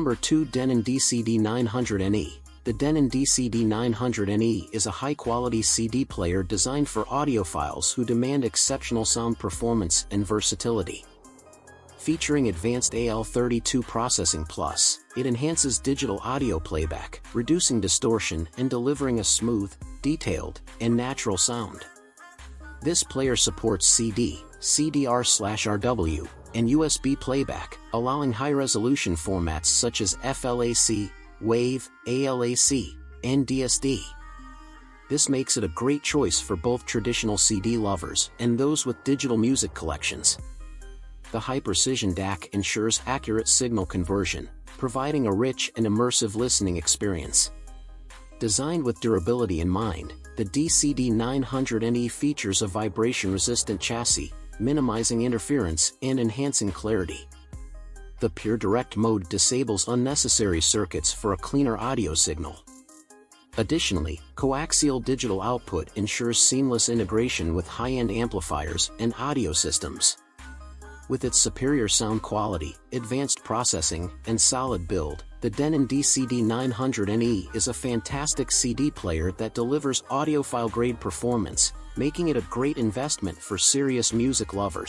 Number 2. Denon DCD-900NE. The Denon DCD-900NE is a high-quality CD player designed for audiophiles who demand exceptional sound performance and versatility. Featuring advanced AL32 processing plus, it enhances digital audio playback, reducing distortion and delivering a smooth, detailed, and natural sound. This player supports CD, CDR/RW, and USB playback, allowing high-resolution formats such as FLAC, WAV, ALAC, and DSD. This makes it a great choice for both traditional CD lovers and those with digital music collections. The high-precision DAC ensures accurate signal conversion, providing a rich and immersive listening experience. Designed with durability in mind, the DCD-900NE features a vibration-resistant chassis, minimizing interference and enhancing clarity. The Pure Direct mode disables unnecessary circuits for a cleaner audio signal. Additionally, coaxial digital output ensures seamless integration with high-end amplifiers and audio systems. With its superior sound quality, advanced processing, and solid build, the Denon DCD-900NE is a fantastic CD player that delivers audiophile-grade performance, making it a great investment for serious music lovers.